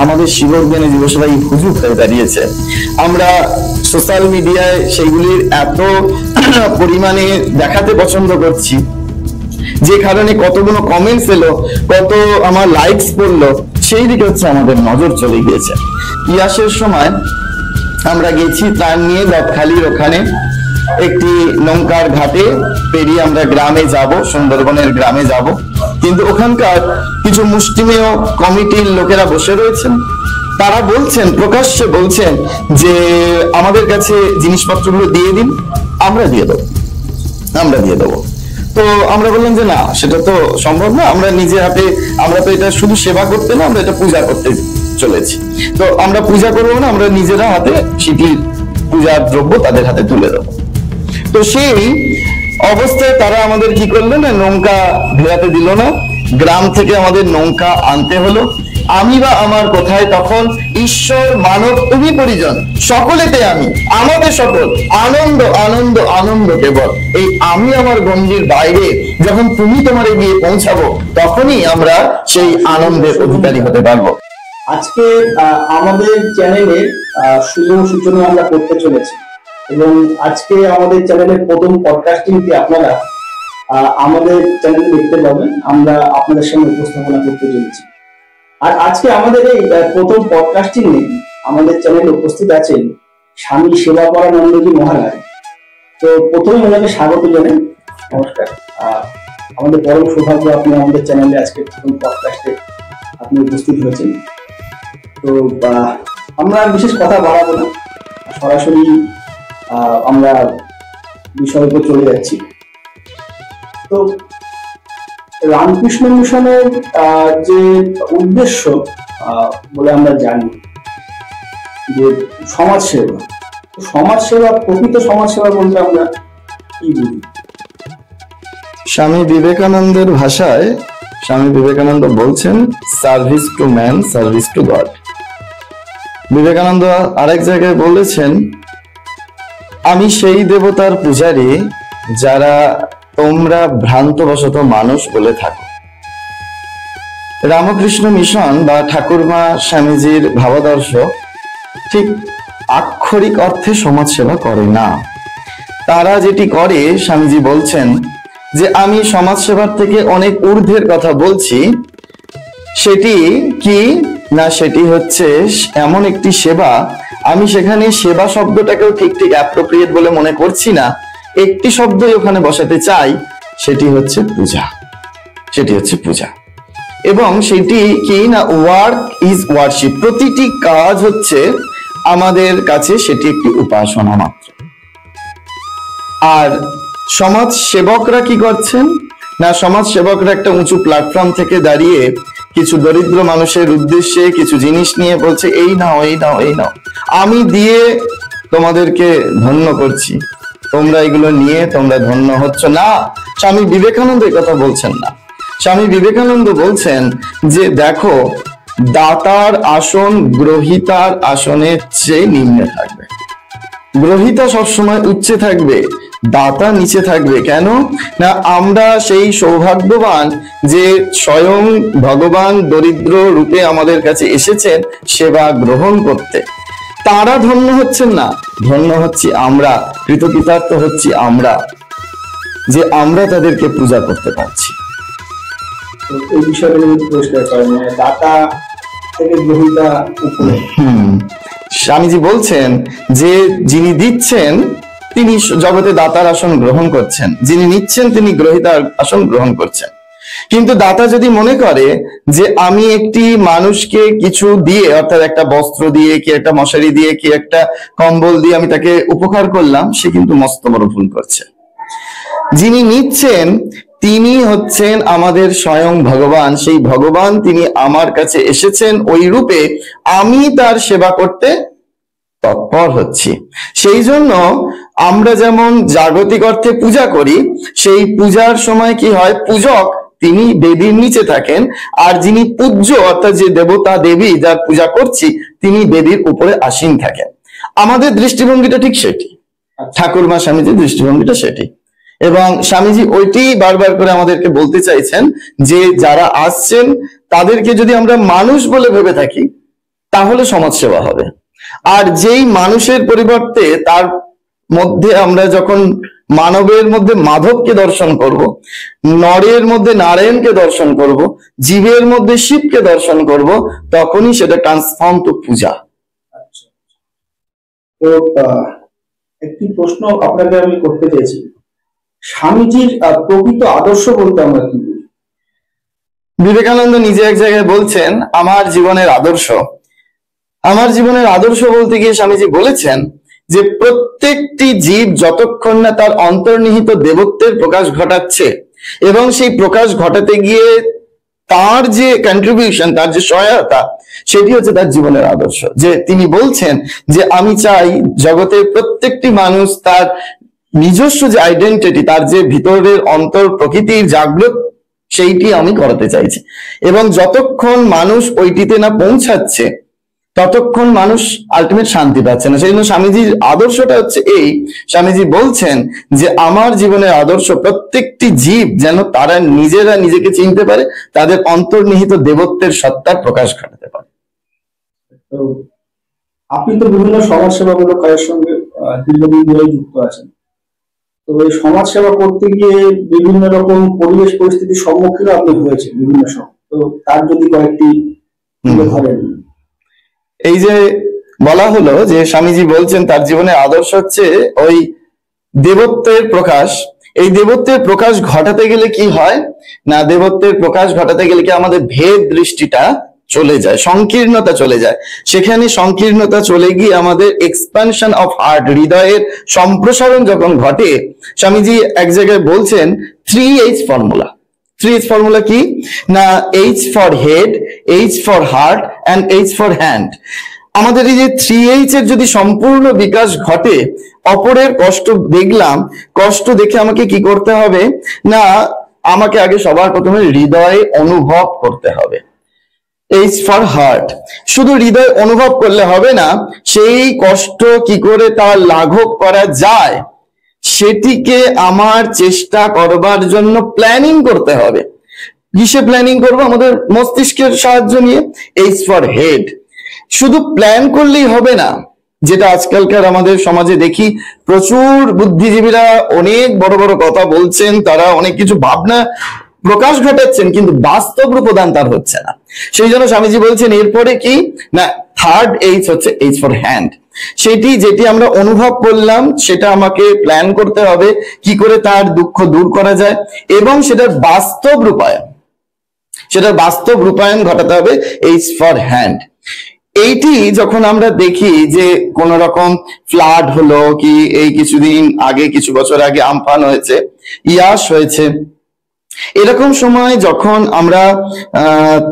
আমাদের শিবজ্ঞানী যুবসভায় হুজুগ হয়ে দাঁড়িয়েছে। আমরা সোশ্যাল মিডিয়ায় সেইগুলির এত পরিমাণে দেখাতে পছন্দ করছি, যে কারণে কতগুলো কমেন্টস এলো, কত আমার লাইকস পড়লো, সেই দিকে হচ্ছে আমাদের নজর চলে গিয়েছে। ইয়াসের সময় আমরা গেছি ত্রাণ নিয়ে দপখালির ওখানে একটি নৌকার ঘাটে পেরিয়ে আমরা গ্রামে যাব, সুন্দরবনের গ্রামে যাব, কিন্তু ওখানকার কিছু মুষ্টিমেয় কমিটির লোকেরা বসে রয়েছেন। তারা বলছেন, প্রকাশ্যে বলছেন যে আমাদের কাছে জিনিসপত্রগুলো দিয়ে দিন, আমরা দিয়ে দেবো। তো আমরা বললাম যে না, সেটা তো সম্ভব না, আমরা নিজে হাতে, আমরা তো এটা শুধু সেবা করতে না, আমরা এটা পূজা করতে চলেছি, তো আমরা পূজা করবো না, আমরা নিজেরা হাতে সেটি পূজার দ্রব্য তাদের হাতে তুলে দেবো। তো সেই অবস্থায় তারা আমাদের কি করলো না, নৌকা ভেড়াতে দিল না, গ্রাম থেকে আমাদের নৌকা আনতে হলো। আমি বা আমার কোথায় তখন, ঈশ্বর মানব তুমি পরিজন, সকলেতে আমি, আমাদের সকল, আনন্দ আনন্দ আনন্দ কেবল। এই আমি আমার গণ্ডির বাইরে যখন তুমি তোমার গিয়ে পৌঁছাবো, তখনই আমরা সেই আনন্দের অধিকারী হতে পারবো। আজকে আমাদের চ্যানেলে শুভ সূচনা আমরা করতে চলেছি, এবং আজকে আমাদের চ্যানেলের প্রথম পডকাস্টিংটি আপনারা আমাদের চ্যানেলে দেখতে পাবেন। আমরা আপনাদের সামনে উপস্থাপনা করতে চলেছি। আর আজকে আমাদের এই প্রথম পডকাস্টিং এ আমাদের চ্যানেলে উপস্থিত আছেন স্বামী সেবাপরানন্দজি মহারাজ। তো প্রথমে ওনাকে স্বাগত জানাই। নমস্কার। আমাদের পরম সৌভাগ্য আপনি আমাদের চ্যানেলে আজকে প্রথম পডকাস্টে আপনি উপস্থিত হয়েছেন। তো আমরা বিশেষ কথা বাড়াবো না, সরাসরি আমরা বিষয়ের উপর চলে যাচ্ছি। তো রামকৃষ্ণ মিশনের যে উদ্দেশ্য বলে আমরা জানি যে সমাজসেবা, প্রকৃত সমাজসেবা বলতে আমরা কি বুঝি? স্বামী বিবেকানন্দের ভাষায় স্বামী বিবেকানন্দ বলছেন, service to man, service to god. Vivekananda আরেক জায়গায় বলেছেন, আমি সেই দেবতার পূজারী যারা তোমরা ভ্রান্তবশত মানুষ বলে থাকো। রামকৃষ্ণ মিশন বা ঠাকুরমা স্বামীজির ভাবাদর্শ ঠিক আক্ষরিক অর্থে সমাজ সেবা করে না। তারা যেটি করে, স্বামীজি বলছেন যে আমি সমাজ সেবার থেকে অনেক ঊর্ধ্বের কথা বলছি। সেটি কি না, সেটি হচ্ছে এমন একটি সেবা, আমি সেখানে সেবা শব্দটাকেও ঠিক অ্যাপ্রোপ্রিয়েট বলে মনে করছি না। একটি শব্দই ওখানে বসাতে চাই, সেটি হচ্ছে পূজা। এবং সেটি কি না, ওয়ার্ক ইজ ওয়ার্শিপ। প্রতিটি কাজ হচ্ছে আমাদের কাছে সেটি একটি উপাসনা মাত্র। আর সমাজ সেবকরা কি করছেন না, সমাজ সেবকরা একটা উঁচু প্ল্যাটফর্ম থেকে দাঁড়িয়ে কিছু দরিদ্র মানুষের উদ্দেশ্যে কিছু জিনিস নিয়ে বলছে, এই নাও, আমি দিয়ে তোমাদেরকে ধন্য করছি, তোমরা এগুলো নিয়ে তোমরা ধন্য হচ্ছ না। স্বামী বিবেকানন্দ এই কথা বলছেন না। স্বামী বিবেকানন্দ বলছেন যে দেখো, দাতার আসন গ্রহিতার আসনের চেয়ে নিম্নে থাকবে। গ্রহিতা সবসময় উচ্চে থাকবে, দাতা নিচে থাকবে। কেন না, আমরা সেই সৌভাগ্যবান যে স্বয়ং ভগবান দরিদ্র রূপে আমাদের কাছে এসেছেন সেবা গ্রহণ করতে। তারা ধন্য হচ্ছেন না, ধন্য হচ্ছি আমরা, কৃতকৃতার্থ হচ্ছি আমরা, যে আমরা তাদেরকে পূজা করতে পারছি। এই বিষয়টা পরিষ্কার করেন, দাতা থেকে গ্রহিতা উপরে। স্বামীজি বলছেন যে যিনি দিচ্ছেন তিনি জগতে দাতার আসন গ্রহণ করছেন, যিনি নিচ্ছেন তিনি গ্রহিতার আসন গ্রহণ করছেন। কিন্তু দাতা যদি মনে করে যে আমি একটি মানুষকে কিছু দিয়ে, অর্থাৎ একটা বস্ত্র দিয়ে, কি একটা মশারি দিয়ে, কি একটা কম্বল দিয়ে আমি তাকে উপকার করলাম, সে কিন্তু মস্ত বড় ভুল করছে। যিনি নিচ্ছেন তিনি হচ্ছেন আমাদের স্বয়ং ভগবান। সেই ভগবান তিনি আমার কাছে এসেছেন ওই রূপে, আমি তার সেবা করতে তৎপর হচ্ছি। সেই জন্য আমরা যেমন জাগতিক অর্থে পূজা করি, সেই পূজার সময় কি হয়, পূজক তিনি দেবীর নিচে থাকেন, আর যিনি পূজ্য অর্থাৎ যে দেবতা দেবী যার পূজা করছি তিনি দেবীর উপরে আসীন থাকেন। আমাদের দৃষ্টিভঙ্গিটা ঠিক সেটি, ঠাকুরমা স্বামীজির দৃষ্টিভঙ্গিটা সেটি। এবং স্বামীজি ওইটি বারবার করে আমাদেরকে বলতে চাইছেন যে যারা আসছেন তাদেরকে যদি আমরা মানুষ বলে ভেবে থাকি, তাহলে সমাজসেবা হবে। আর যেই মানুষের পরিবর্তে তার মধ্যে আমরা যখন মানবের মধ্যে মাধবকে দর্শন করব, নরের মধ্যে নারায়ণকে দর্শন করব, জীবের মধ্যে শিবকে দর্শন করব, তখনই সেটা ট্রান্সফর্ম টু পূজা। তো একটি প্রশ্ন আপনাকে আমি করতে চাইছি, স্বামীজির প্রকৃত আদর্শ বলতে আমরা কি বুঝি? বিবেকানন্দ নিজে এক জায়গায় বলছেন, আমার জীবনের আদর্শ, আমার জীবনের আদর্শ বলতে গিয়ে স্বামীজি বলেছেন যে প্রত্যেকটি জীব যতক্ষণ না তার অন্তর্নিহিত দেবত্বের প্রকাশ ঘটাচ্ছে এবং সেই প্রকাশ ঘটাতে গিয়ে তার যে কন্ট্রিবিউশন, তার যে সহায়তা, সেটি হচ্ছে তার জীবনের আদর্শ। যে তিনি বলছেন যে আমি চাই জগতের প্রত্যেকটি মানুষ তার নিজস্ব যে আইডেন্টিটি, তার যে ভিতরের অন্তর প্রকৃতির জাগ্রত, সেইটি আমি করাতে চাইছি। এবং যতক্ষণ মানুষ ওইটিতে না পৌঁছাচ্ছে ততক্ষণ মানুষ আলটিমেট শান্তি পাচ্ছে না। সেই জন্য স্বামীজির আদর্শটা হচ্ছে এই, স্বামীজি বলছেন যে আমার জীবনের আদর্শ প্রত্যেকটি জীব যেন তারা নিজেরা নিজেকে চিনতে পারে, তাদের অন্তর্নিহিত দেবত্বের সত্তার প্রকাশ ঘটাতে পারে। তো আপনি তো বিভিন্ন সমাজসেবামূলক কাজের সঙ্গে দীর্ঘদিন ধরে যুক্ত আছেন। তো এই সমাজ সেবা করতে গিয়ে বিভিন্ন রকম পরিবেশ পরিস্থিতির সম্মুখীন আপনি হয়েছে বিভিন্ন সময়, তো তার যদি কয়েকটি তুলে ধরেন। এই যে বলা হলো যে স্বামীজি বলছেন তার জীবনের আদর্শ হচ্ছে ওই দেবত্বের প্রকাশ। এই দেবত্বের প্রকাশ ঘটাতে গেলে কি হয় না, দেবত্বের প্রকাশ ঘটাতে গেলে কি আমাদের ভেদ দৃষ্টিটা চলে যায়, সংকীর্ণতা চলে যায়। সেখানে সংকীর্ণতা চলে গিয়ে আমাদের এক্সপানশন অফ হার্ট, হৃদয়ের সম্প্রসারণ যখন ঘটে, স্বামীজি এক জায়গায় বলছেন 3H ফর্মুলা। 3H ফর্মুলা কি না, H for head, H for heart and H for hand. আমাদের এই যে 3H এর যদি সম্পূর্ণ বিকাশ ঘটে, অপরের কষ্ট দেখলাম, কষ্ট দেখে আমাকে কি করতে হবে না, আমাকে আগে সবার প্রথমে হৃদয়ে অনুভব করতে হবে। H ফর হার্ট, শুধু হৃদয় অনুভব করলে হবে না, সেই কষ্ট কি করে তার লাঘব করা যায় সেটিকে আমার চেষ্টা করবার জন্য প্ল্যানিং করতে হবে। কিসে প্ল্যানিং করবো? আমাদের মস্তিষ্কের সাহায্য নিয়ে। H ফর হেড, শুধু প্ল্যান করলেই হবে না, যেটা আজকালকার আমাদের সমাজে দেখি, প্রচুর বুদ্ধিজীবীরা অনেক বড় বড় কথা বলছেন, তারা অনেক কিছু ভাবনা প্রকাশ ঘটাচ্ছেন, কিন্তু বাস্তব রূপদান তার হচ্ছে না। সেই জন্য স্বামীজি বলছেন এরপরে কি না, থার্ড H হচ্ছে H ফর হ্যান্ড। সেটি যেটি আমরা অনুভব করলাম সেটা আমাকে প্ল্যান করতে হবে কি করে তার দুঃখ দূর করা যায়, এবং সেটার বাস্তব রূপায়ণ ঘটাতে হবে H ফর হ্যান্ড। এইটি যখন আমরা দেখি যে কোন রকম ফ্লাড হলো, কি এই কিছুদিন আগে, কিছু বছর আগে আমফান হয়েছে, ইয়াস হয়েছে, এরকম সময় যখন আমরা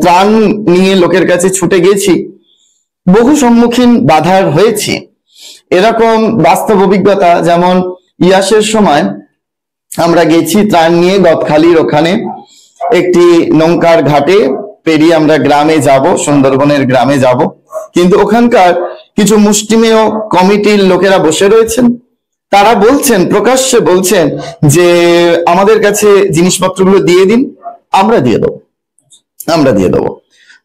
ত্রাণ নিয়ে লোকের কাছে ছুটে গেছি, বহু সম্মুখীন বাধার হয়েছি। এরকম বাস্তব অভিজ্ঞতা, যেমন ইয়াসের সময় আমরা গেছি ত্রাণ নিয়ে গদখালির ওখানে একটি নৌকার ঘাটে পেরিয়ে আমরা গ্রামে যাব, সুন্দরবনের গ্রামে যাব, কিন্তু ওখানকার কিছু মুষ্টিমেয় কমিটির লোকেরা বসে রয়েছেন। তারা বলছেন, প্রকাশ্যে বলছেন যে আমাদের কাছে জিনিসপত্রগুলো দিয়ে দিন, আমরা দিয়ে দেবো।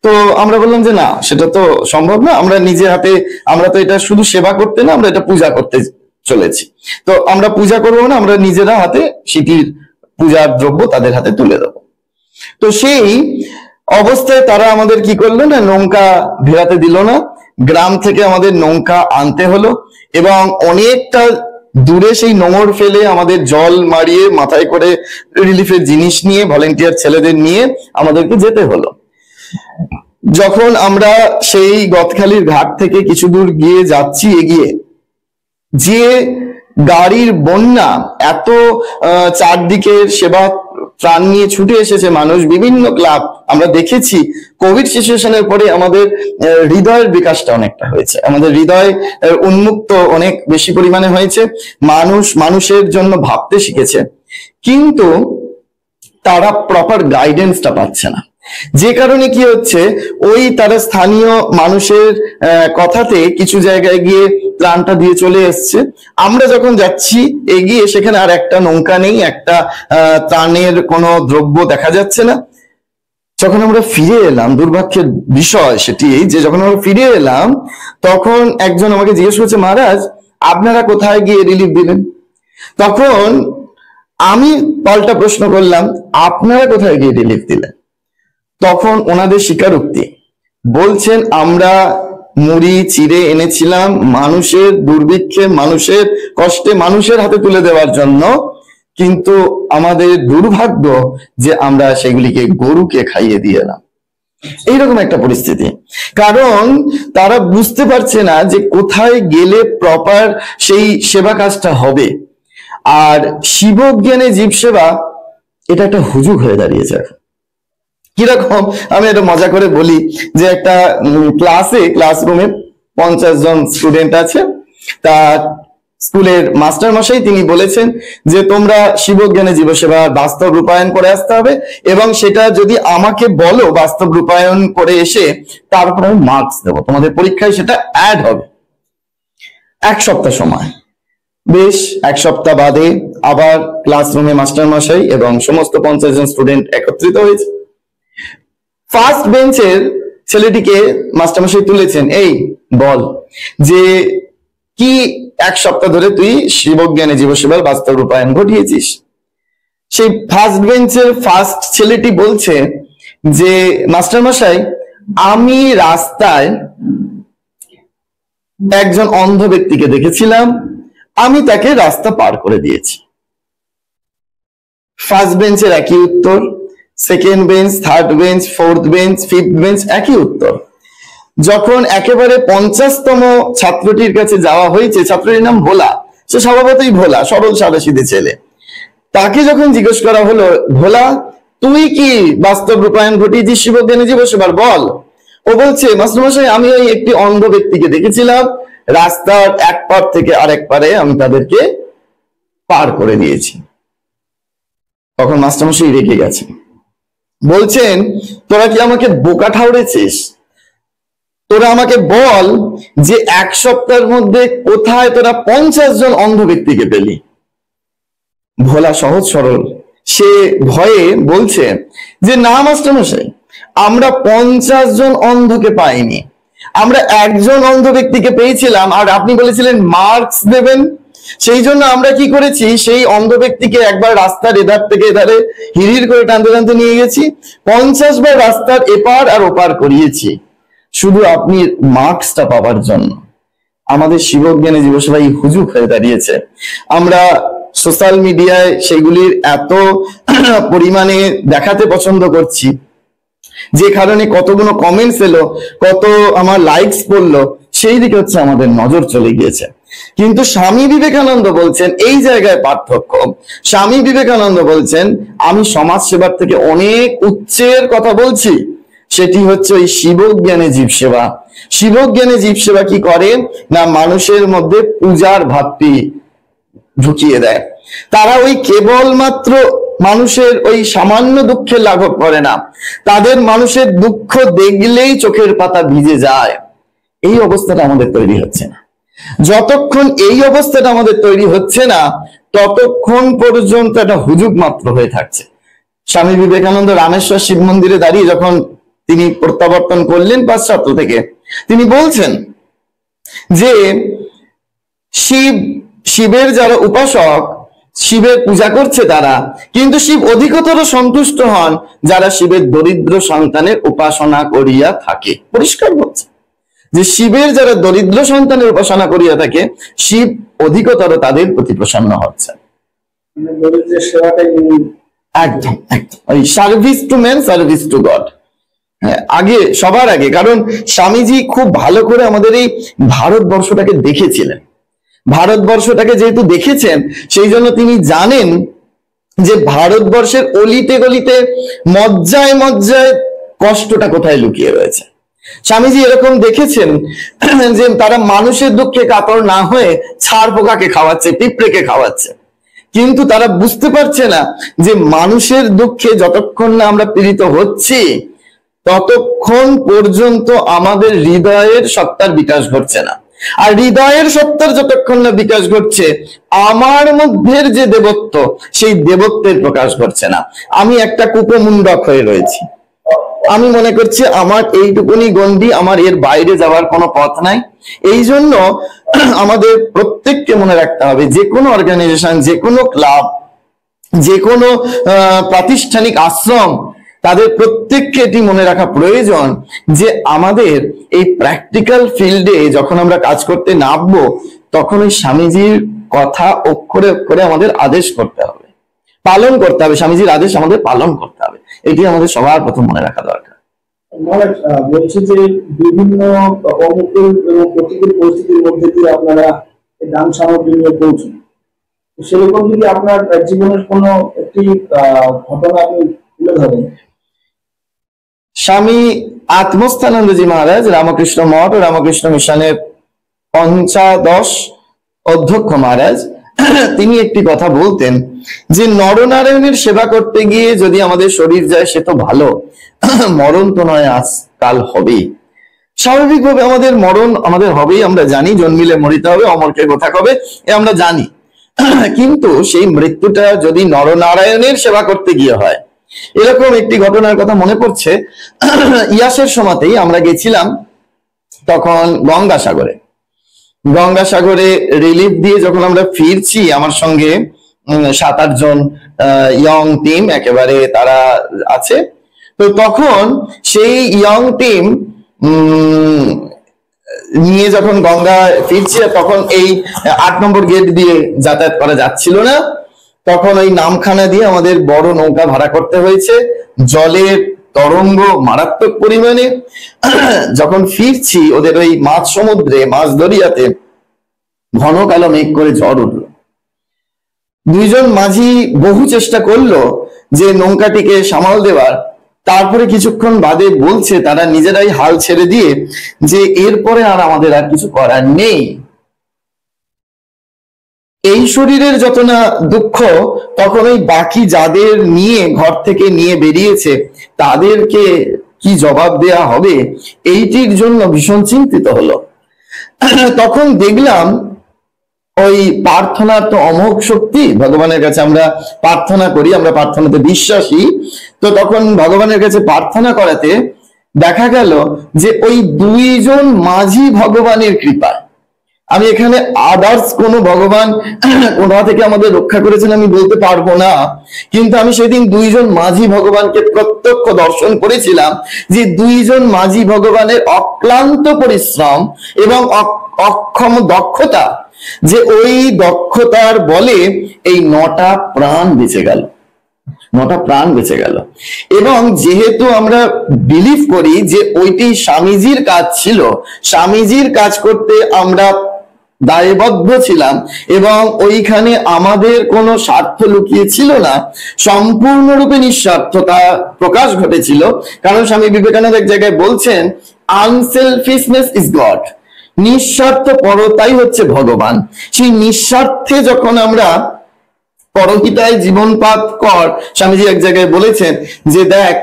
তো আমরা বললাম যে না, সেটা তো সম্ভব না, আমরা নিজে হাতে, আমরা তো এটা শুধু সেবা করতে না, আমরা এটা পূজা করতে চলেছি, তো আমরা পূজা করবো না, আমরা নিজেরা হাতে সেটির পূজার দ্রব্য তাদের হাতে তুলে দেবো। তো সেই অবস্থায় তারা আমাদের কি করলো না, নৌকা ভেড়াতে দিল না, গ্রাম থেকে আমাদের নৌকা আনতে হলো, এবং অনেকটা দূরে সেই নোঙর ফেলে আমাদের জল মারিয়ে মাথায় করে রিলিফের জিনিস নিয়ে ভলেন্টিয়ার ছেলেদের নিয়ে আমাদেরকে যেতে হলো। যখন আমরা সেই গদখালির ঘাট থেকে কিছু দূর গিয়ে যাচ্ছি, এগিয়ে যে গাড়ির বন্যা, এত চারদিকের সেবা ত্রাণ নিয়ে ছুটে এসেছে মানুষ, বিভিন্ন ক্লাব, আমরা দেখেছি কোভিড সিচুয়েশনের পরে আমাদের হৃদয়ের বিকাশটা অনেকটা হয়েছে, আমাদের হৃদয় উন্মুক্ত অনেক বেশি পরিমাণে হয়েছে, মানুষ মানুষের জন্য ভাবতে শিখেছে, কিন্তু তারা প্রপার গাইডেন্সটা পাচ্ছে না। যে কারণে কি হচ্ছে, ওই তারা স্থানীয় মানুষের কথাতে কিছু জায়গায় গিয়ে ত্রাণটা দিয়ে চলে এসছে। আমরা যখন যাচ্ছি এগিয়ে, সেখানে আর একটা নৌকা নেই, একটা ত্রাণের কোনো দ্রব্য দেখা যাচ্ছে না। যখন আমরা ফিরে এলাম, দুর্ভাগ্যের বিষয় সেটি যে যখন আমরা ফিরে এলাম তখন একজন আমাকে জিজ্ঞেস করছে, মহারাজ আপনারা কোথায় গিয়ে রিলিফ দিলেন? তখন আমি পাল্টা প্রশ্ন করলাম, আপনারা কোথায় গিয়ে রিলিফ দিলেন? তখন ওনাদের স্বীকারোক্তি বলছেন, আমরা মুড়ি চিড়ে এনেছিলাম মানুষের দুর্ভিক্ষে, মানুষের কষ্টে মানুষের হাতে তুলে দেওয়ার জন্য, কিন্তু আমাদের দুর্ভাগ্য যে আমরা সেগুলিকে গরুকে খাইয়ে দিয়ে এলাম। এইরকম একটা পরিস্থিতি। কারণ তারা বুঝতে পারছে না যে কোথায় গেলে প্রপার সেই সেবা কাজটা হবে। আর শিবজ্ঞানে জীব সেবা এটা একটা হুজুগ হয়ে দাঁড়িয়েছে এখন। কিরকম, আমি এটা মজা করে বলি যে একটা ক্লাসরুমে 50 জন স্টুডেন্ট আছে। তা স্কুলের মাস্টার মশাই তিনি বলেছেন যে তোমরা শিবজ্ঞানে জীবসেবা বাস্তব রূপায়ণ করে আসতে হবে, এবং সেটা যদি আমাকে বলো বাস্তব রূপায়ণ করে এসে তারপর আমি মার্কস দেবো, তোমাদের পরীক্ষায় সেটা অ্যাড হবে। 1 সপ্তাহ সময়। বেশ, 1 সপ্তাহ বাদে আবার ক্লাসরুমে মাস্টার মশাই এবং সমস্ত 50 জন স্টুডেন্ট একত্রিত হয়েছে। ফার্স্ট বেঞ্চের ছেলেটিকে মাস্টারমশাই তুলেছেন, এই বল যে কি 1 সপ্তাহ ধরে তুই শিবজ্ঞানে জীবসেবার বাস্তব রূপায়ণ ঘটিয়েছিস। সেই ফার্স্ট বেঞ্চের ফার্স্ট ছেলেটি বলছে যে মাস্টারমশাই, আমি রাস্তায় একজন অন্ধ ব্যক্তিকে দেখেছিলাম, আমি তাকে রাস্তা পার করে দিয়েছি। ফার্স্ট বেঞ্চের একই উত্তর, second bench, third bench, fourth bench, fifth bench একই উত্তর। যখন একেবারে 50তম ছাত্রটির কাছে যাওয়া হয়েছে, ছাত্রটির নাম ভোলা, সে স্বভাবতই ভোলা, সরল সাদাসিধে ছেলে। তাকে যখন জিজ্ঞেস করা হলো, ভোলা তুই কি বাস্তব রূপায়ণ ঘটিয়েছিস শিবজ্ঞানে জীবসেবার, বল। ও বলছে, মাস্টারমশাই আমি ওই একটি অন্ধ ব্যক্তিকে দেখেছিলাম, রাস্তার এক পার থেকে আরেক পারে আমি তাদেরকে পার করে দিয়েছি। তখন মাস্টারমশাই রেগে গেছে, বলছেন তোরা কি আমাকে বোকা ঠাউরেছিস? তোরা আমাকে বল যে 1 সপ্তাহের মধ্যে কোথায় তোরা 50 জন অন্ধ ব্যক্তিকে পেলি? ভোলা সহজ সরল, সে ভয়ে বলছে যে না মাস্টারমশাই, আমরা 50 জন অন্ধকে পাইনি, আমরা একজন অন্ধ ব্যক্তিকে পেয়েছিলাম, আর আপনি বলেছিলেন মার্কস দেবেন, সেই জন্য আমরা কি করেছি, সেই অন্ধ ব্যক্তিকে একবার রাস্তার এধার থেকে এধারে হিড়ির করে টানতে টানতে নিয়ে গেছি, 50 বার রাস্তার এপার আর ওপার করিয়েছি, শুধু আপনি মার্কসটা পাওয়ার জন্য। আমাদের শিবজ্ঞানে জীবসেবা এই হুজুগ হয়ে দাঁড়িয়েছে। আমরা সোশ্যাল মিডিয়ায় সেগুলির এত পরিমাণে দেখাতে পছন্দ করছি, যে কারণে কতগুলো কমেন্টস এলো, কত আমার লাইকস পড়লো, সেই দিকে হচ্ছে আমাদের নজর চলে গিয়েছে। কিন্তু স্বামী বিবেকানন্দ বলছেন এই জায়গায় পার্থক্য। স্বামী বিবেকানন্দ বলছেন আমি সমাজ সেবার থেকে অনেক উচ্চের কথা বলছি, সেটি হচ্ছে ওই শিবজ্ঞানে জীব সেবা। শিবজ্ঞানে জীব সেবা কি করে না, মানুষের মধ্যে পূজার ভাবটি ঢুকিয়ে দেয়। তারা ওই কেবলমাত্র মানুষের ওই সামান্য দুঃখের লাঘব করে না, তাদের মানুষের দুঃখ দেখলেই চোখের পাতা ভিজে যায়। এই অবস্থাটা আমাদের তৈরি হচ্ছে না। যতক্ষণ এই অবস্থাটা আমাদের তৈরি হচ্ছে না, ততক্ষণ পর্যন্ত একটা হুজুগ মাত্র হয়ে থাকছে। স্বামী বিবেকানন্দ রামেশ্বর শিব মন্দিরে দাঁড়িয়ে যখন তিনি প্রত্যাবর্তন করলেন পাশ্চাত্য থেকে, তিনি বলছেন যে শিবের যারা উপাসক, শিবের পূজা করছে তারা, কিন্তু শিব অধিকতর সন্তুষ্ট হন যারা শিবের দরিদ্র সন্তানের উপাসনা করিয়া থাকে। পরিষ্কার হচ্ছে যে শিবের যারা দরিদ্র সন্তানের উপাসনা করিয়া থাকে, শিব অধিকতর তাদের প্রতি প্রসন্ন হচ্ছে। একদম একদম ওই service to man, service to god. আগে, সবার আগে, কারণ স্বামীজি খুব ভালো করে আমাদের এই ভারতবর্ষটাকে দেখেছিলেন। ভারতবর্ষটাকে যেহেতু দেখেছেন, সেই জন্য তিনি জানেন যে ভারতবর্ষের অলিতে গলিতে মজ্জায় মজ্জায় কষ্টটা কোথায় লুকিয়ে রয়েছে। স্বামীজি এরকম দেখেছেন যে তারা মানুষের দুঃখে কাতর না হয়ে ছাড় পোকাকে খাওয়াচ্ছে, পিঁপড়েকে খাওয়াচ্ছে, কিন্তু তারা বুঝতে পারছে না যে মানুষের দুঃখে যতক্ষণ না আমরা পীড়িত হচ্ছি, ততক্ষণ পর্যন্ত আমাদের হৃদয়ের সত্তার বিকাশ ঘটছে না। আর হৃদয়ের সত্তার যতক্ষণ না বিকাশ ঘটছে, আমার মধ্যের যে দেবত্ব, সেই দেবত্বের প্রকাশ ঘটছে না। আমি একটা কুপমুন্ডক হয়ে রয়েছি। আমি মনে করছি আমার এইটুকুনি গণ্ডি, আমার এর বাইরে যাওয়ার কোনো পথ নাই। এই জন্য আমাদের প্রত্যেককে মনে রাখতে হবে, যে কোনো অর্গানাইজেশন, যে কোনো ক্লাব, যে কোনো প্রাতিষ্ঠানিক আশ্রম, তাদের প্রত্যেককে এটি মনে রাখা প্রয়োজন যে আমাদের এই প্র্যাকটিক্যাল ফিল্ডে যখন আমরা কাজ করতে নামবো, তখন ওই স্বামীজির কথা অক্ষরে অক্ষরে আমাদের আদেশ করতে হবে, পালন করতে হবে। স্বামীজির আদেশ আমাদের পালন করতে হবে, এটি আমাদের সবার প্রথম মনে রাখা দরকার। বলছি যে বিভিন্ন অনুকূল এবং প্রতিকূল পরিস্থিতির মধ্যে দিয়ে আপনারা দান সামগ্রী নিয়ে পৌঁছুন, সেরকম যদি আপনার জীবনের কোনো একটি ঘটনা আপনি তুলে ধরেন। স্বামী আত্মস্থানন্দজি মহারাজ রামকৃষ্ণ মঠ ও রামকৃষ্ণ মিশনের ৫৫ অধ্যক্ষ মহারাজ, তিনি একটি কথা বলতেন যে নরনারায়ণের সেবা করতে গিয়ে যদি আমাদের শরীর যায় সে তো ভালো, মরণ তো নয়, আজ কাল হবেই। স্বাভাবিকভাবে আমাদের মরণ আমাদের হবেই, আমরা জানি, জন্মিলে মরিতে হবে, অমরকে কথা কবে, এ আমরা জানি। কিন্তু সেই মৃত্যুটা যদি নরনারায়ণের সেবা করতে গিয়ে হয়, এরকম একটি ঘটনার কথা মনে পড়ছে। ইয়াসের সময়তেই আমরা গেছিলাম তখন গঙ্গাসাগরে। গঙ্গাসাগরে রিলিফ দিয়ে যখন আমরা ফিরছি, আমার সঙ্গে 7-8 জন ইয়ং টিম একেবারে তারা আছে। তো তখন সেই ইয়ং টিম নিয়ে যখন গঙ্গা ফিরছে, তখন এই 8 নম্বর গেট দিয়ে যাতায়াত করা যাচ্ছিল না, তখন ওই নামখানা দিয়ে আমাদের বড় নৌকা ভাড়া করতে হয়েছে। জলের তরঙ্গ মারাত্মক পরিমাণে। যখন ফিরছি ওদের ওই মাঝ সমুদ্রে, মাঝ দরিয়াতে ঘন কালো মেঘ করে ঝড় উঠল। 2 জন মাঝি বহু চেষ্টা করলো যে নৌকাটিকে সামাল দেওয়ার, তারপরে কিছুক্ষণ বাদে বলছে তারা নিজেরাই হাল ছেড়ে দিয়ে যে এরপরে আর আমাদের আর কিছু করার নেই। এই শরীরের যত না দুঃখ, তখন ওই বাকি যাদের নিয়ে ঘর থেকে নিয়ে বেরিয়েছে তাদেরকে কি জবাব দেয়া হবে, এইটির জন্য ভীষণ চিন্তিত হলো। তখন দেখলাম ওই প্রার্থনার তো অমোঘ শক্তি, ভগবানের কাছে আমরা প্রার্থনা করি, আমরা প্রার্থনাতে বিশ্বাসী। তো তখন ভগবানের কাছে প্রার্থনা করাতে দেখা গেল যে ওই 2 জন মাঝি ভগবানের কৃপায়, আমি এখানে আদার্স কোন ভগবান কোথা থেকে আমাদের রক্ষা করেছেন আমি বলতে পারবো না, কিন্তু আমি সেদিন 2 জন মাঝি ভগবানকে প্রত্যক্ষ দর্শন করেছিলাম। যে 2 জন মাঝি ভগবানের অক্লান্ত পরিশ্রম এবং অক্ষম দক্ষতা, যে ওই দক্ষতার বলে এই 9টা প্রাণ বেঁচে গেল, 9টা প্রাণ বেঁচে গেল। এবং যেহেতু আমরা বিলিভ করি যে ওইটি স্বামীজির কাজ ছিল, স্বামীজির কাজ করতে আমরা দায়বদ্ধ ছিলাম এবং ওইখানে আমাদের কোনো স্বার্থ লুকিয়ে ছিল না, সম্পূর্ণরূপে নিঃস্বার্থতা প্রকাশ ঘটেছিল। কারণ স্বামী বিবেকানন্দ এক জায়গায় বলছেন, আনসেলফিশনেস ইজ গড, নিঃস্বার্থ পরতাই হচ্ছে ভগবান। সেই নিঃস্বার্থে যখন আমরা পরহিতায় জীবনপাত কর, স্বামীজি এক জায়গায় বলেছেন যে দেখ,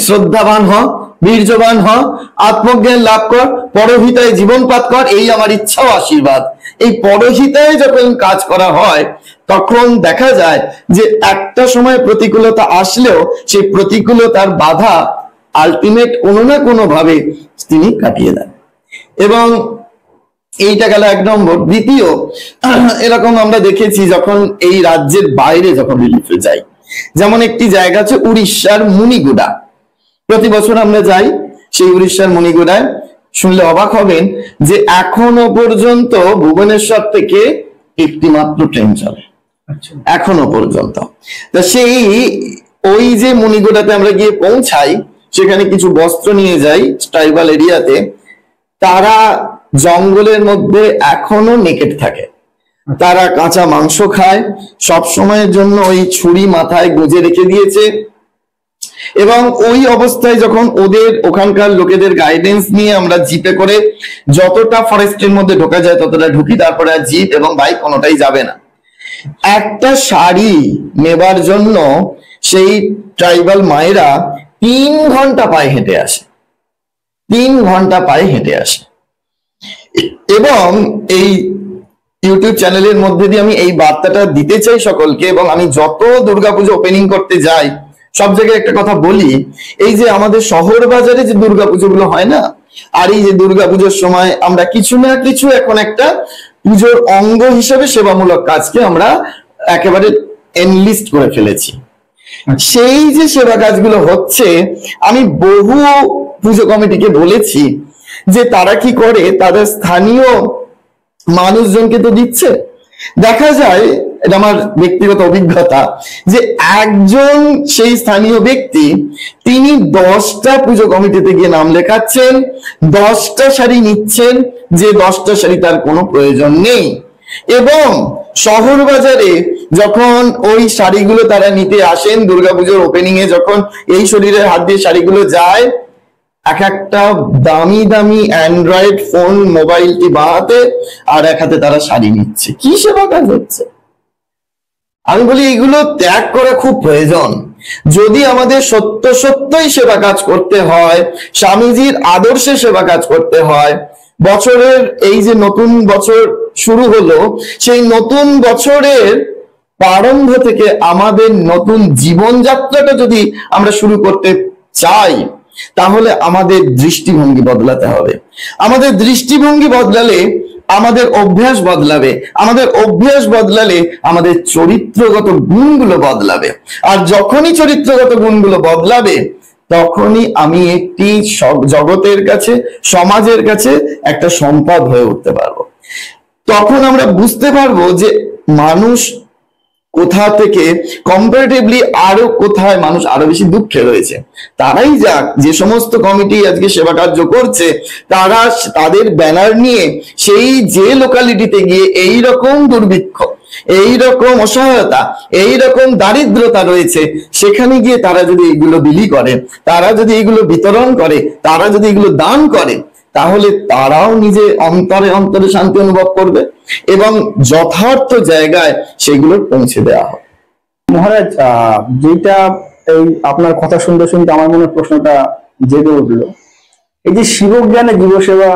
শ্রদ্ধাবান হ, বীর্যবান হ, আত্মজ্ঞান লাভ কর, পরহিতায় জীবনপাত কর, এই আমার ইচ্ছা ও আশীর্বাদ। এই পরহিতায় যখন কাজ করা হয় তখন দেখা যায় যে একটা সময় প্রতিকূলতা আসলেও সেই প্রতিকূলতার বাধা আলটিমেট কোনো না কোনো ভাবে তিনি কাটিয়ে দেন। এবং এইটা গেল 1 নম্বর। দ্বিতীয়, এরকম আমরা দেখেছি যখন এই রাজ্যের বাইরে যখন রিলিফে যাই, যেমন একটি জায়গা আছে উড়িষ্যার মুনিগুডা, প্রতি বছর আমরা যাই সেই উড়িষ্যার মুনিগুডায়। শুনলে অবাক হবেন যে এখনো পর্যন্ত ভুবনেশ্বর থেকে একটি মাত্র ট্রেন চলে, এখনো পর্যন্ত। তা সেই ওই যে মুনিগুডাতে আমরা গিয়ে পৌঁছাই, সেখানে কিছু বস্ত্র নিয়ে যাই ট্রাইবাল এরিয়াতে, তারা জঙ্গলের মধ্যে এখনো নেকেড থাকে, তারা কাঁচা মাংস খায়, সব সময়ের জন্য ওই ছুরি মাথায় গুঁজে রেখে দিয়েছে। এবং ওই অবস্থায় যখন ওদের ওখানকার লোকেদের গাইডেন্স নিয়ে আমরা জিপে করে যতটা ফরেস্টের মধ্যে ঢোকা যায় ততটা ঢুকি, তারপরে আর জিপ এবং বাইক কোনোটাই যাবে না। একটা শাড়ি নেবার জন্য সেই ট্রাইবাল মায়েরা 3 ঘন্টা পায়ে হেঁটে আসে, 3 ঘন্টা পায়ে হেঁটে আসে। এবং এই ইউটিউব চ্যানেলের মধ্যে দিয়ে আমি এই বার্তাটা দিতে চাই সকলকে। এবং আমি যত দুর্গাপুজো ওপেনিং করতে যাই সব জায়গায় একটা কথা বলি, এই যে আমাদের শহর বাজারে যে দুর্গাপুজো গুলো হয় না, আর এই যে দুর্গাপুজোর সময় আমরা কিছু না কিছু এখন একটা পুজোর অঙ্গ হিসেবে সেবামূলক কাজকে আমরা একেবারে এনলিস্ট করে ফেলেছি। সেই যে সেবা কাজগুলো হচ্ছে, আমি বহু পুজো কমিটিকে বলেছি যে তারা কি করে, তাদের স্থানীয় মানুষজনকে তো দিচ্ছে। দেখা যায়, এটা আমার ব্যক্তিগত অভিজ্ঞতা, যে একজন সেই স্থানীয় ব্যক্তি তিনি 10টা পুজো কমিটিতে গিয়ে নাম লেখাচ্ছেন, 10টা শাড়ি নিচ্ছেন, যে 10টা শাড়ি তার কোনো প্রয়োজন নেই। এবং শহর বাজারে যখন ওই শাড়িগুলো তারা নিতে আসেন, দুর্গাপুজোর ওপেনিং এ যখন এই শরীরের হাত দিয়ে শাড়িগুলো যায়, এক একটা দামি দামি অ্যান্ড্রয়েড ফোন মোবাইলটি বাহাতে, আর এক হাতে তারা শাড়ি নিচ্ছে। কি সেবা কাজ হচ্ছে? আমি বলি এগুলো ত্যাগ করা খুব প্রয়োজন। যদি আমাদের সত্যই সেবা কাজ করতে হয়, স্বামীজির আদর্শে সেবা কাজ করতে হয়, বছরের এই যে নতুন বছর শুরু হলো, সেই নতুন বছরের প্রারম্ভ থেকে আমাদের নতুন জীবনযাত্রাটা যদি আমরা শুরু করতে চাই, তাহলে আমাদের দৃষ্টিভঙ্গি বদলাতে হবে। আমাদের দৃষ্টিভঙ্গি বদলালে আমাদের অভ্যাস বদলাবে, আমাদের অভ্যাস বদলালে আমাদের চরিত্রগত গুণগুলো বদলাবে। আর যখনই চরিত্রগত গুণগুলো বদলাবে, তখনই আমি একটি জগতের কাছে, সমাজের কাছে একটা সম্পদ হয়ে উঠতে পারবো। তখন আমরা বুঝতে পারবো যে মানুষ কোথা থেকে কম্পারেটিভলি আরো কোথায় মানুষ আরো বেশি দুঃখে রয়েছে। তারাই যাক, যে সমস্ত কমিটি আজকে সেবা কার্য করছে, তারা তাদের ব্যানার নিয়ে সেই যে লোকালিটিতে গিয়ে এই রকম দুর্ভিক্ষ, এই রকম অসহায়তা, এই রকম দারিদ্রতা রয়েছে, সেখানে গিয়ে তারা যদি এগুলো বিলি করে, তারা যদি এগুলো বিতরণ করে, তারা যদি এগুলো দান করে, তাহলে তারাও নিজে অন্তরে অন্তরে শান্তি অনুভব করবে এবং যথার্থ জায়গায় সেগুলো পৌঁছে দেওয়া হবে। মহারাজ, যেটা এই আপনার কথা শুনতে শুনতে আমার মনে প্রশ্নটা জেগে উঠলো, এই যে শিবজ্ঞানে জীবসেবা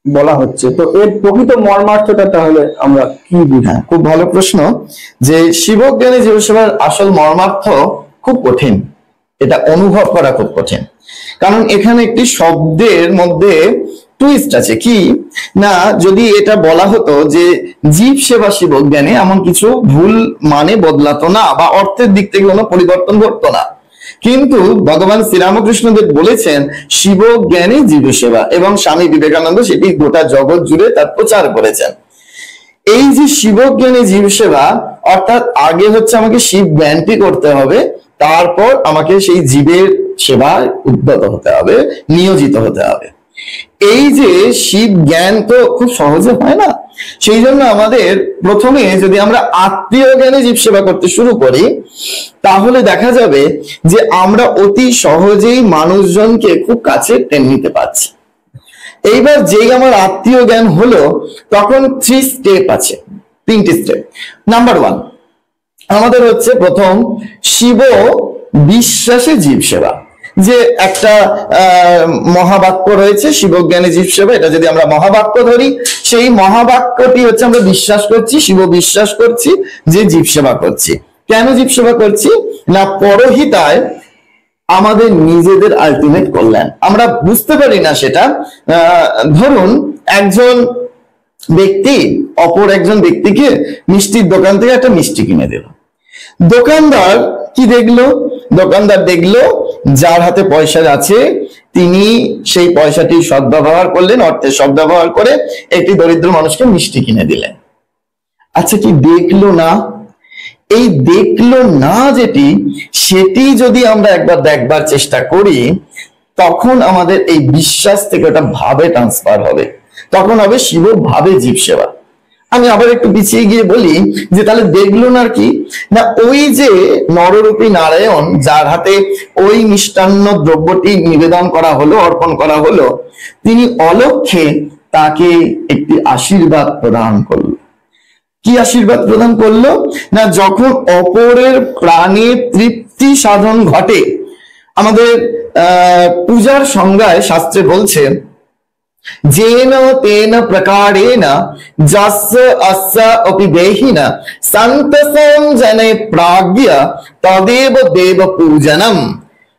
বলা হচ্ছে, তো এর প্রকৃত মর্মার্থটা তাহলে আমরা কি বুঝি? খুব ভালো প্রশ্ন। যে শিবজ্ঞানে জীবসেবার আসল মর্মার্থ খুব কঠিন, এটা অনুভব করা খুব কঠিন। কারণ এখানে একটি শব্দের মধ্যে টুইস্ট আছে। কি না, যদি এটা বলা হতো যে জীব সেবা শিবজ্ঞানে, এমন কিছু ভুল মানে বদলাতো না বা অর্থের দিক থেকে কোনো পরিবর্তন ঘটতো না। কিন্তু ভগবান শ্রীরামকৃষ্ণদেব বলেছেন শিবজ্ঞানে জীব সেবা, এবং স্বামী বিবেকানন্দ সেটি গোটা জগৎ জুড়ে তার প্রচার করেছেন। এই যে শিবজ্ঞানে জীব সেবা, অর্থাৎ আগে হচ্ছে আমাকে শিব জ্ঞানটি করতে হবে, তারপর আমাকে সেই জীবের সেবায় উদ্যত হতে হবে, নিয়োজিত হতে হবে। এই যে শিব জ্ঞান তো খুব সহজে হয় না। সেই জন্য আমাদের প্রথমে যদি আমরা আত্মীয় জ্ঞানে জীব সেবা করতে শুরু করি, তাহলে দেখা যাবে যে আমরা অতি সহজেই মানুষজনকে খুব কাছে টেনে নিতে পারছি। এইবার যেই আমার আত্মীয় জ্ঞান হলো, তখন 3 স্টেপ আছে, 3টি স্টেপ। নাম্বার 1 আমাদের হচ্ছে প্রথম শিব বিশ্বাসে জীব সেবা। যে একটা মহাবাক্য রয়েছে শিবজ্ঞানে জীব সেবা, এটা যদি আমরা মহাবাক্য ধরি, সেই মহাবাক্যটি হচ্ছে আমরা বিশ্বাস করছি, শিব বিশ্বাস করছি যে জীব সেবা করছি। কেন জীব সেবা করছি না, পরহিতায় আমাদের নিজেদের আলটিমেট কল্যাণ। আমরা বুঝতে পারি না সেটা। ধরুন একজন ব্যক্তি অপর একজন ব্যক্তিকে মিষ্টির দোকান থেকে একটা মিষ্টি কিনে দিল। দোকানদার কি দেখলো? দোকানদার দেখলো যার হাতে পয়সা আছে তিনি সেই পয়সাটি সদ্ব্যবহার করলেন, অর্থের সদ্ব্যবহার করে একটি দরিদ্র মানুষকে মিষ্টি কিনে দিলেন। আচ্ছা, কি দেখলো না? এই দেখলো না যেটি, সেটি যদি আমরা একবার দেখবার চেষ্টা করি, তখন আমাদের এই বিশ্বাস থেকে ওটা ভাবে ট্রান্সফার হবে, তখন হবে শিব ভাবে জীব সেবা। আমি আবার একটু পিছিয়ে গিয়ে বলি যে তাহলে দেখলো না কি না, ওই যে নররূপী নারায়ণ যার হাতে ওই মিষ্টান্ন দ্রব্যটি নিবেদন করা হলো, অর্পণ করা হলো, তিনি অলক্ষ্যে তাকে একটি আশীর্বাদ প্রদান করলো। কি আশীর্বাদ প্রদান করলো না, যখন অপরের প্রাণে তৃপ্তি সাধন ঘটে, আমাদের পূজার সংজ্ঞায় শাস্ত্রে বলছে जेन तेन प्रकारेण जस्य अस्य अपि देहिन सन्तसं जने प्राज्ञ तदेव देव पूजनम।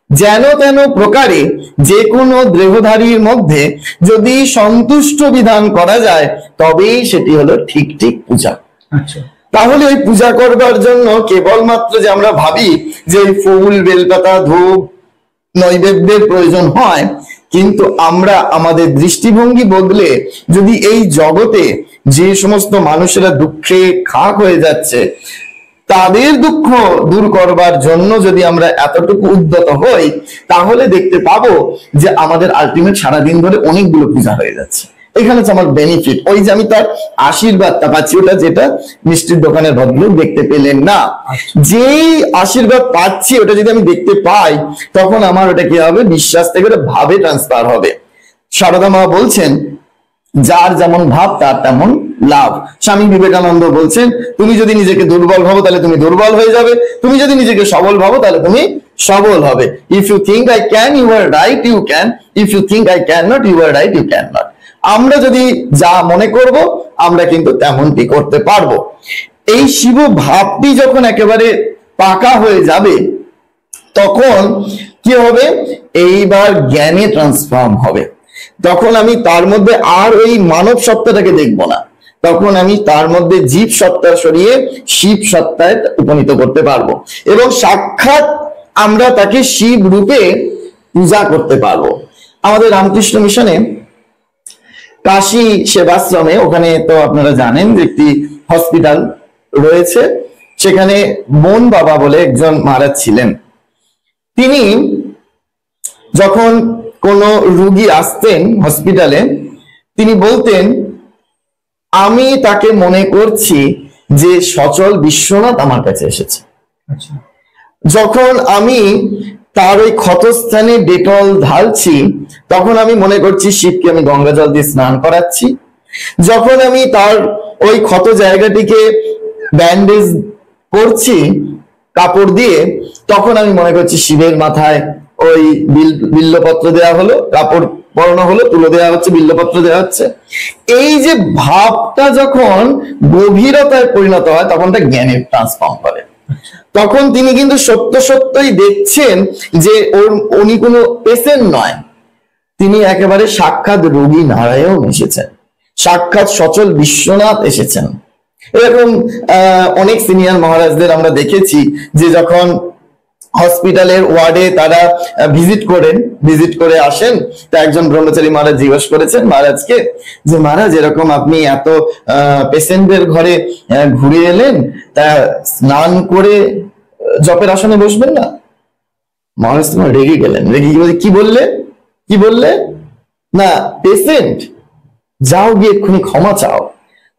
যেন তেন প্রকারে যে কোনো দেহধারীর মধ্যে যদি সন্তুষ্ট বিধান করা যায় তবেই সেটি হলো ঠিক ঠিক পূজা। আচ্ছা, তাহলে ওই পূজা করবার জন্য কেবলমাত্র যে আমরা ভাবি যে ফুল বেলপাতা ধূপ নৈবেদ্যের প্রয়োজন হয়, কিন্তু আমরা আমাদের দৃষ্টিভঙ্গি বদলে যদি এই জগতে যে সমস্ত মানুষেরা দুঃখে খাক হয়ে যাচ্ছে তাদের দুঃখ দূর করবার জন্য যদি আমরা এতটুকু উদ্যত হই, তাহলে দেখতে পাবো যে আমাদের আলটিমেট সারাদিন ধরে অনেকগুলো পূজা হয়ে যাচ্ছে। এখানে হচ্ছে আমার বেনিফিট, ওই যে আমি তার আশীর্বাদটা পাচ্ছি, ওটা যেটা মিষ্টির দোকানের ভদ্রলোক দেখতে পেলেন না। যেই আশীর্বাদ পাচ্ছি ওটা যদি আমি দেখতে পাই, তখন আমার ওটা কি হবে, বিশ্বাস থেকে ওটা ভাবে ট্রান্সফার হবে। সারদা মা বলছেন যার যেমন ভাব তার তেমন লাভ। স্বামী বিবেকানন্দ বলছেন তুমি যদি নিজেকে দুর্বল ভাবো তাহলে তুমি দুর্বল হয়ে যাবে, তুমি যদি নিজেকে সবল ভাবো তাহলে তুমি সবল হবে। If you think I can you are right you can, if you think I can not you are right you can not. আমরা যদি যা মনে করব আমরা কিন্তু তেমনটি করতে পারবো। এই শিব ভাবটি যখন একেবারে পাকা হয়ে যাবে তখন কি হবে, এইবার জ্ঞানে ট্রান্সফর্ম হবে। তখন আমি তার মধ্যে আর ওই মানব সত্তাটাকে দেখবো না, তখন আমি তার মধ্যে জীব সত্তা সরিয়ে শিব সত্তায় উপনীত করতে পারবো এবং সাক্ষাৎ আমরা তাকে শিব রূপে পূজা করতে পারবো। আমাদের রামকৃষ্ণ মিশনে কাশী সেবাশ্রমে, ওখানে তো আপনারা জানেন যে একটি হসপিটাল রয়েছে, সেখানে মন বাবা বলে একজন মহারাজ ছিলেন। তিনি যখন কোন রোগী আসতেন হসপিটালে, তিনি বলতেন আমি তাকে মনে করছি যে সচল বিশ্বনাথ আমার কাছে এসেছে। যখন আমি তার ওই ক্ষতস্থানে ডেটল ঢালছি তখন আমি মনে করছি শিবকে আমি গঙ্গা জল দিয়ে স্নান করাচ্ছি। যখন আমি তার ওই ক্ষত জায়গাটিকে ব্যান্ডেজ করছি কাপড় দিয়ে, তখন আমি মনে করছি শিবের মাথায় ওই বিল্লপত্র দেওয়া হলো, কাপড় পরানো হলো, তুলো দেওয়া হচ্ছে, বিল্লপত্র দেওয়া হচ্ছে। এই যে ভাবটা যখন গভীরতায় পরিণত হয় তখন তা জ্ঞানে ট্রান্সফর্ম করে। তখন তিনি কিন্তু সত্য সত্যই দেখছেন যে উনি কোনো পেশেন্ট নয়, তিনি একেবারে সাক্ষাৎ রোগী নারায়ণ এসেছেন, সাক্ষাৎ সচল বিশ্বনাথ এসেছেন। এরকম অনেক সিনিয়র মহারাজদের আমরা দেখেছি যে যখন হসপিটালের ওয়ার্ডে তারা ভিজিট করে আসেন, তা একজন ব্রহ্মচারী মহারাজ জিজ্ঞেস করেছেন মহারাজকে যে মহারাজ এরকম আপনি এত পেশেন্টদের ঘরে ঘুরে এলেন, তা স্নান করে জপের আসনে বসবেন না? মহারাজ তোমার রেগে গেলেন, রেগে গিয়ে কি বললে না পেশেন্ট, যাও গিয়ে এক্ষুনি ক্ষমা চাও,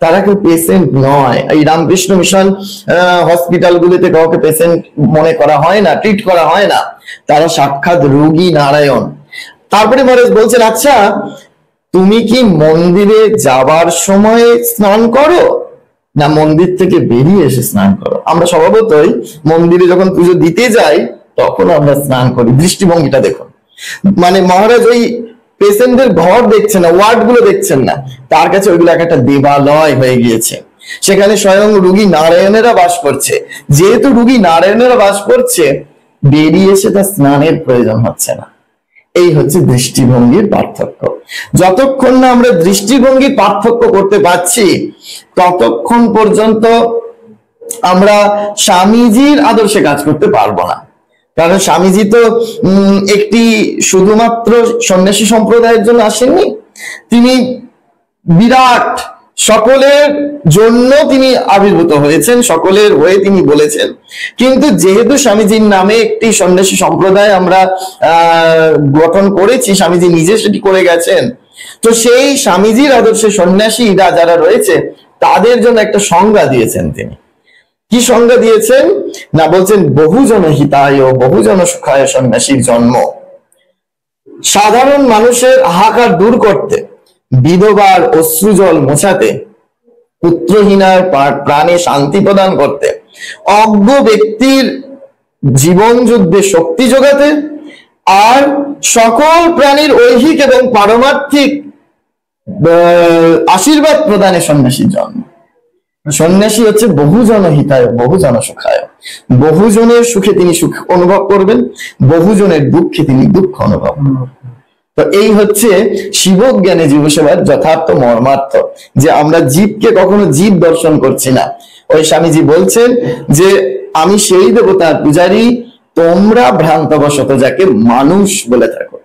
তারা কেউ পেশেন্ট নয়। এই রামকৃষ্ণ মিশন হসপিটাল গুলিতে কাউকে পেশেন্ট মনে করা হয় না, ট্রিট করা হয় না, তারা সাক্ষাৎ রোগী নারায়ণ। তারপরে মহারাজ বলছেন আচ্ছা তুমি কি মন্দিরে যাবার সময় স্নান করো না মন্দির থেকে বেরিয়ে এসে স্নান করো? আমরা স্বভাবতই মন্দিরে যখন পুজো দিতে যাই তখন আমরা স্নান করি। দৃষ্টিভঙ্গিটা দেখুন, মানে মহারাজ ওই পেশেন্টদের ঘর দেখছেন না, ওয়ার্ড গুলো দেখছেন না, তার কাছে ওইগুলো একটা দেবালয় হয়ে গিয়েছে, সেখানে স্বয়ং রোগী নারায়ণেরা বাস করছে। যেহেতু রোগী নারায়ণেরা বাস করছে, বেরিয়ে এসে তার স্নানের প্রয়োজন হচ্ছে না। এই হচ্ছে দৃষ্টিভঙ্গির পার্থক্য। যতক্ষণ না আমরা দৃষ্টিভঙ্গির পার্থক্য করতে পারছি ততক্ষণ পর্যন্ত আমরা স্বামীজির আদর্শে কাজ করতে পারবো না। কারণ স্বামীজি তো একটি শুধুমাত্র সন্ন্যাসী সম্প্রদায়ের জন্য আসেননি, তিনি বিরাট সকলের জন্য তিনি আবির্ভূত হয়েছেন, সকলের হয়ে তিনি বলেছেন। কিন্তু যেহেতু স্বামীজির নামে একটি সন্ন্যাসী সম্প্রদায় আমরা গঠন করেছি, স্বামীজি নিজে সেটি করে গেছেন, তো সেই স্বামীজির আদর্শে সন্ন্যাসীরা যারা রয়েছে তাদের জন্য একটা সংজ্ঞা দিয়েছেন। তিনি কি সংজ্ঞা দিয়েছেন না, বলছেন বহুজন হিতায় বহুজন সুখায় সন্ন্যাসীর জন্ম। সাধারণ মানুষের হাহাকার দূর করতে, বিধবার অশ্রুজল মোছাতে, পুত্রহীনার প্রাণে শান্তি প্রদান করতে, অজ্ঞ ব্যক্তির জীবন যুদ্ধে শক্তি যোগাতে, আর সকল প্রাণীর ঐহিক এবং পারমার্থিক আশীর্বাদ প্রদানে সন্ন্যাসীর জন্ম। সন্ন্যাসী হচ্ছে বহুজন হিতায় বহুজন সুখায়, বহুজনের সুখে তিনি সুখ অনুভব করবেন, বহুজনের দুঃখে তিনি দুঃখ অনুভব করবেন। তো এই হচ্ছে শিবজ্ঞানে জীব সেবার যথার্থ মর্মার্থ, যে আমরা জীবকে কখনো জীব দর্শন করছি না। ওই স্বামীজি বলছেন যে আমি সেই দেবতার পূজারী, তোমরা ভ্রান্তবশত যাকে মানুষ বলে থাকো।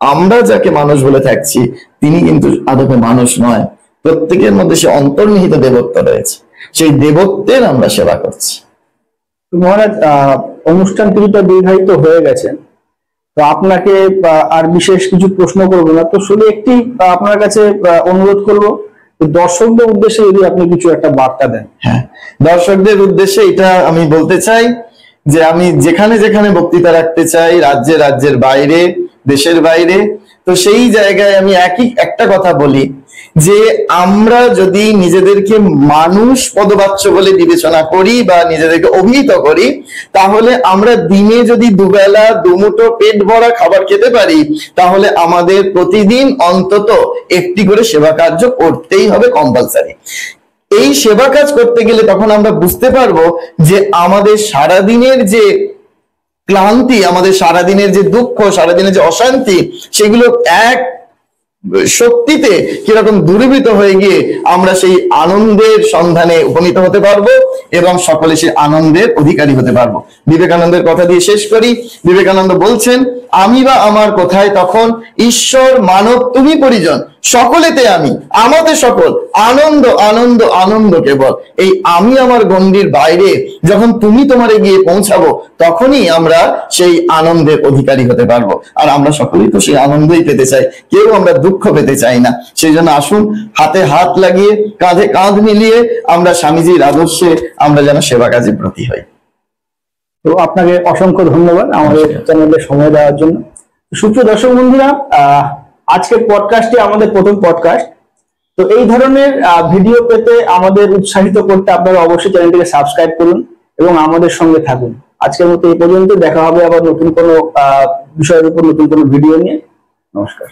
আমরা যাকে মানুষ বলে থাকছি তিনি কিন্তু আদপে মানুষ নয়, প্রত্যেকের মধ্যে সে অন্তর্নিহিত দেবত্ব রয়েছে, সেই দেবত্বের আমরা সেবা করছি। মহারাজ, অনুষ্ঠান কিছুটা দীর্ঘায়িত হয়ে গেছে, তো আপনাকে আর বিশেষ কিছু প্রশ্ন করবো না, তো শুধু একটি আপনার কাছে অনুরোধ করবো, দর্শকদের উদ্দেশ্যে যদি আপনি কিছু একটা বার্তা দেন। হ্যাঁ, দর্শকদের উদ্দেশ্যে এটা আমি বলতে চাই যে আমি যেখানে যেখানে বক্তৃতা রাখতে চাই, রাজ্যের বাইরে, দেশের বাইরে, তো সেই জায়গায় আমি একটা কথা বলি যে আমরা যদি নিজেদেরকে মানুষ পদবাচ্য বলে বিবেচনা করি বা নিজেদেরকে অভিহিত করি, তাহলে আমরা দিনে যদি দুবেলা দুমুঠো পেট ভরা খাবার খেতে পারি, তাহলে আমাদের প্রতিদিন অন্তত একটি করে সেবা কার্য করতেই হবে, কম্পালসারি। এই সেবা কাজ করতে গেলে তখন আমরা বুঝতে পারবো যে আমাদের সারাদিনের যে ক্লান্তি, আমাদের সারাদিনের যে দুঃখ, সারাদিনের যে অশান্তি, সেগুলো এক শক্তিতে কিরকম দূরীভূত হয়ে গিয়ে আমরা সেই আনন্দের সন্ধানে উপনীত হতে পারবো এবং সকলে সেই আনন্দের অধিকারী হতে পারবো। বিবেকানন্দের কথা দিয়ে শেষ করি। বিবেকানন্দ বলছেন, আমি বা আমার কোথায় তখন, ঈশ্বর মানব তুমি পরিজন, সকলেতে আমি, আমাদের সকল, আনন্দ আনন্দ আনন্দ কেবল। এই আমি আমার গণ্ডির বাইরে যখন তুমি তোমারে গিয়ে পৌঁছাবো, তখনই আমরা সেই আনন্দের অধিকারী হতে পারবো। আর আমরা সকলেই তো সেই আনন্দই পেতে চাই, কেউ আমরা দুঃখ পেতে চাই না। সেই জন্য আসুন হাতে হাত লাগিয়ে, কাঁধে কাঁধ মিলিয়ে আমরা স্বামীজির আদর্শে আমরা যেন সেবা কাজে ব্রতী হই। তো আপনাকে অসংখ্য ধন্যবাদ আমাদের চ্যানেলে সময় দেওয়ার জন্য। সুপ্রিয় দর্শক বন্ধুরা, আজকের পডকাস্টটি আমাদের প্রথম পডকাস্ট। তো এই ধরনের ভিডিও পেতে আমাদের উৎসাহিত করতে আপনারা অবশ্যই চ্যানেলটিকে সাবস্ক্রাইব করুন এবং আমাদের সঙ্গে থাকুন। আজকের মতো এই পর্যন্ত, দেখা হবে আবার নতুন কোনো বিষয়ের উপর নতুন কোনো ভিডিও নিয়ে। নমস্কার।